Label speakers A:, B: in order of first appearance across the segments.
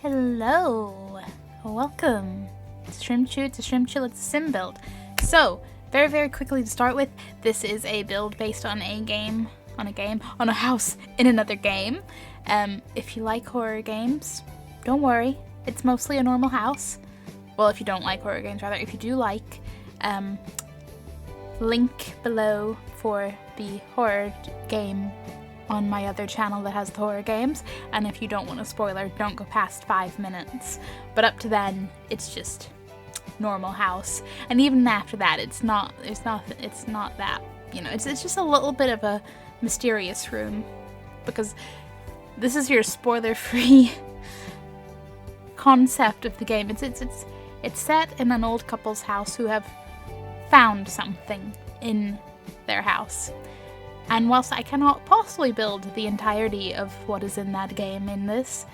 A: Hello, welcome to Shrimp Chew. It's a Shrimp Chill, it's a sim build. So, very quickly to start with, this is a build based on a house in another game. If you like horror games, don't worry, it's mostly a normal house. Well, if you don't like horror games, rather. If you do like, link below for the horror game on my other channel that has the horror games, and if you don't want a spoiler, don't go past 5 minutes. But up to then, it's just normal house, and even after that, it's not that, you know, it's just a little bit of a mysterious room, because this is your spoiler-free concept of the game. It's set in an old couple's house who have found something in their house. And whilst I cannot possibly build the entirety of what is in that game in this,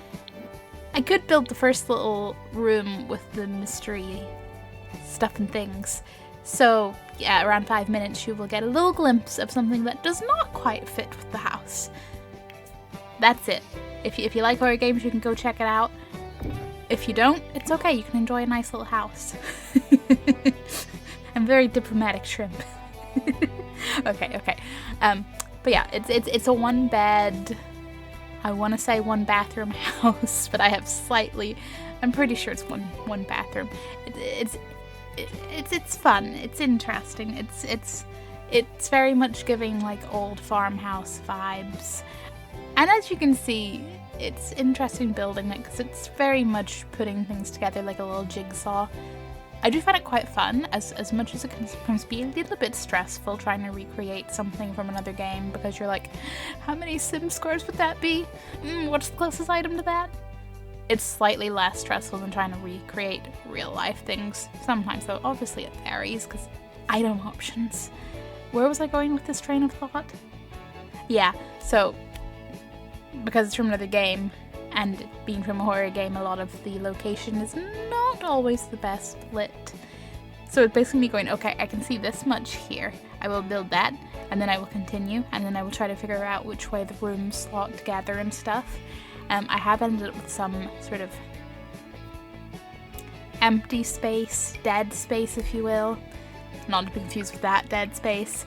A: I could build the first little room with the mystery stuff and things. So yeah, around 5 minutes you will get a little glimpse of something that does not quite fit with the house. That's it. If you like horror games, you can go check it out. If you don't, it's okay, you can enjoy a nice little house. I'm very diplomatic, Shrimp. Okay. But yeah, it's a one bed, I want to say 1 bathroom house, but I have I'm pretty sure it's one bathroom. It's fun. It's interesting. It's very much giving like old farmhouse vibes. And as you can see, it's interesting building it because it's very much putting things together like a little jigsaw. I do find it quite fun, as much as it can sometimes be a little bit stressful trying to recreate something from another game, because you're like, how many sim scores would that be? What's the closest item to that? It's slightly less stressful than trying to recreate real life things. Sometimes though, obviously it varies, because item options. Where was I going with this train of thought? Yeah, so, because it's from another game, and being from a horror game, a lot of the location is not always the best lit. So it's basically me going, okay, I can see this much here. I will build that, and then I will continue, and then I will try to figure out which way the rooms slot together and stuff. I have ended up with some sort of empty space, dead space, if you will. Not to be confused with that, dead space.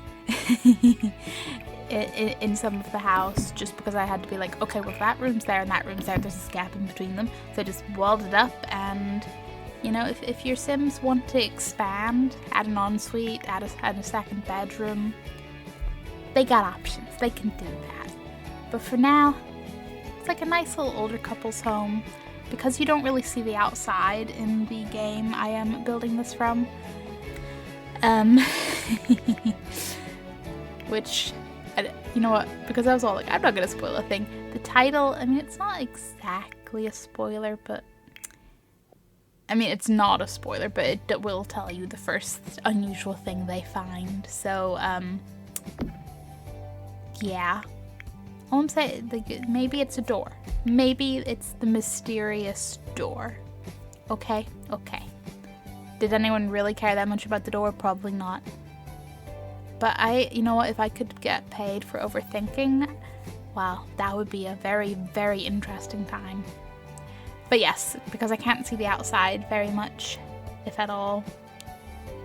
A: In some of the house, just because I had to be like, okay, well, if that room's there and that room's there, there's this gap in between them, so I just walled it up. And you know, if your Sims want to expand, add an ensuite, add a second bedroom, they got options, they can do that. But for now, it's like a nice little older couple's home, because you don't really see the outside in the game I am building this from. Which, you know what, because I was all like, I'm not gonna spoil a thing. The title, I mean, it's not exactly a spoiler, but I mean, it's not a spoiler, but it will tell you the first unusual thing they find. So, yeah. All I'm saying, like, maybe it's a door. Maybe it's the mysterious door. Okay. Did anyone really care that much about the door? Probably not. But you know what, if I could get paid for overthinking, wow, that would be a very interesting time. But yes, because I can't see the outside very much, if at all,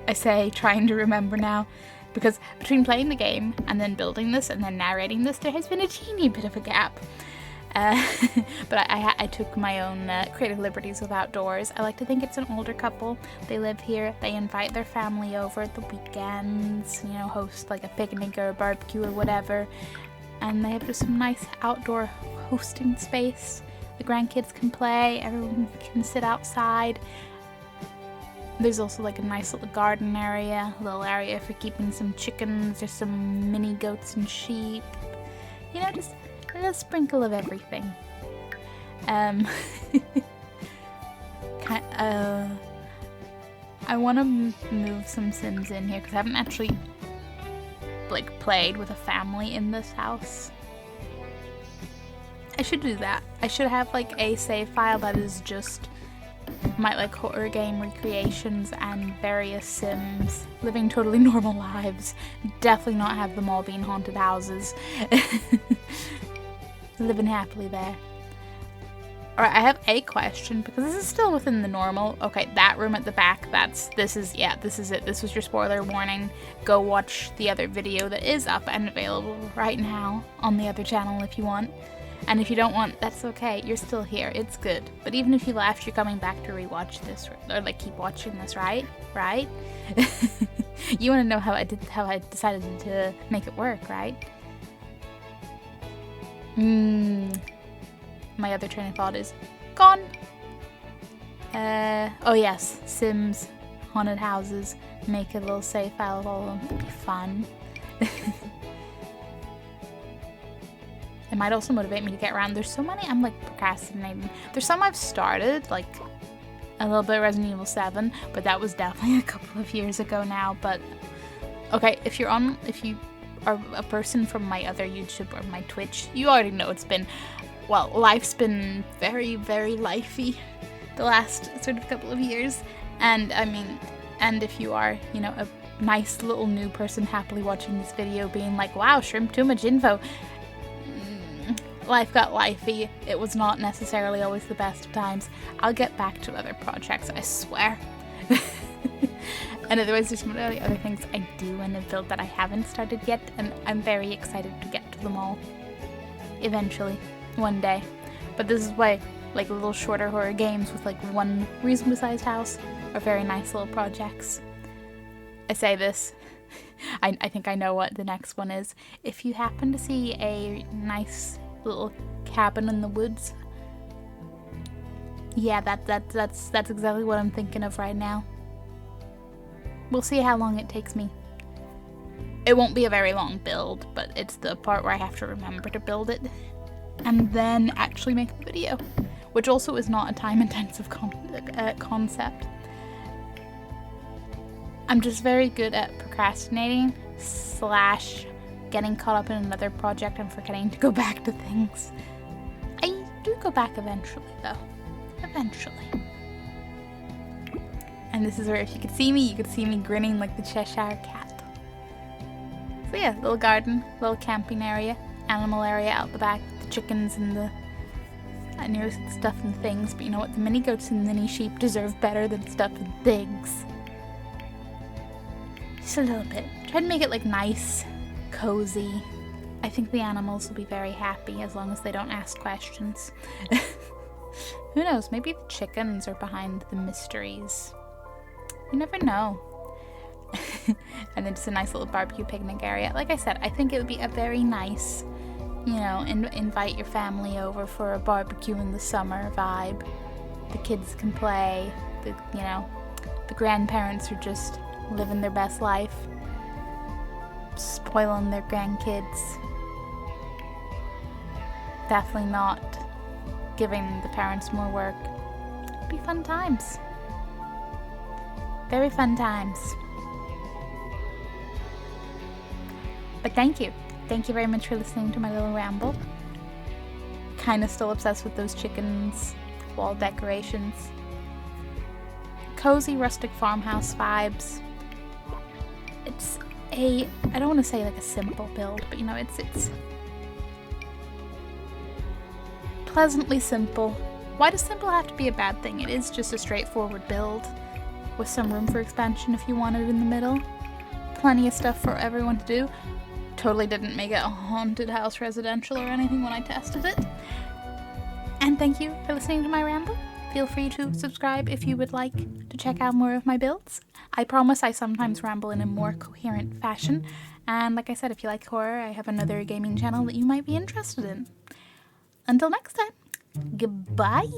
A: I say trying to remember now, because between playing the game and then building this and then narrating this, there has been a teeny bit of a gap. But I took my own creative liberties with outdoors. I like to think it's an older couple. They live here. They invite their family over at the weekends, you know, host like a picnic or a barbecue or whatever. And they have just some nice outdoor hosting space. The grandkids can play. Everyone can sit outside. There's also like a nice little garden area, a little area for keeping some chickens. There's some mini goats and sheep. You know, just a sprinkle of everything. I want to move some Sims in here because I haven't actually like played with a family in this house. I should do that. I should have like a save file that is just my like horror game recreations and various Sims living totally normal lives. Definitely not have them all being haunted houses. Living happily there. Alright, I have a question because this is still within the normal. Okay, that room at the back, this is it. This was your spoiler warning. Go watch the other video that is up and available right now on the other channel if you want. And if you don't want, that's okay. You're still here. It's good. But even if you left, you're coming back to rewatch this or like keep watching this, right? Right? You want to know how I decided to make it work, right? My other train of thought is gone. Oh yes, Sims, haunted houses, make a little save file of all of them. It'd be fun. It might also motivate me to get around. There's so many I'm like procrastinating. There's some I've started, like a little bit of Resident Evil 7, but that was definitely a couple of years ago now. But okay, if you are a person from my other YouTube or my Twitch, you already know it's been, well, life's been very, very lifey the last sort of couple of years. And I mean, and if you are, you know, a nice little new person happily watching this video being like, wow, Shrimp, too much info. Life got lifey. It was not necessarily always the best of times. I'll get back to other projects, I swear. And otherwise, there's some really other things I do in the build that I haven't started yet, and I'm very excited to get to them all. Eventually. One day. But this is why, like, little shorter horror games with, like, one reasonably sized house are very nice little projects. I say this. I think I know what the next one is. If you happen to see a nice little cabin in the woods, yeah, that's exactly what I'm thinking of right now. We'll see how long it takes me. It won't be a very long build, but it's the part where I have to remember to build it and then actually make the video, which also is not a time-intensive concept. I'm just very good at procrastinating / getting caught up in another project and forgetting to go back to things. I do go back eventually, though. Eventually. And this is where, if you could see me, you could see me grinning like the Cheshire Cat. So yeah, little garden, little camping area, animal area out the back, the chickens and the... I know it's stuff and things, but you know what? The mini goats and mini sheep deserve better than stuff and things. Just a little bit. Try to make it like nice, cozy. I think the animals will be very happy as long as they don't ask questions. Who knows? Maybe the chickens are behind the mysteries. You never know. And then just a nice little barbecue picnic area. Like I said, I think it would be a very nice, you know, invite your family over for a barbecue in the summer vibe. The kids can play. The grandparents are just living their best life, spoiling their grandkids. Definitely not giving the parents more work. It'd be fun times. Very fun times. But thank you. Thank you very much for listening to my little ramble. Kinda still obsessed with those chickens, wall decorations. Cozy rustic farmhouse vibes. It's I don't want to say like a simple build, but you know, it's pleasantly simple. Why does simple have to be a bad thing? It is just a straightforward build with some room for expansion if you want it in the middle. Plenty of stuff for everyone to do. Totally didn't make it a haunted house residential or anything when I tested it. And thank you for listening to my ramble. Feel free to subscribe if you would like to check out more of my builds. I promise I sometimes ramble in a more coherent fashion. And like I said, if you like horror, I have another gaming channel that you might be interested in. Until next time, goodbye!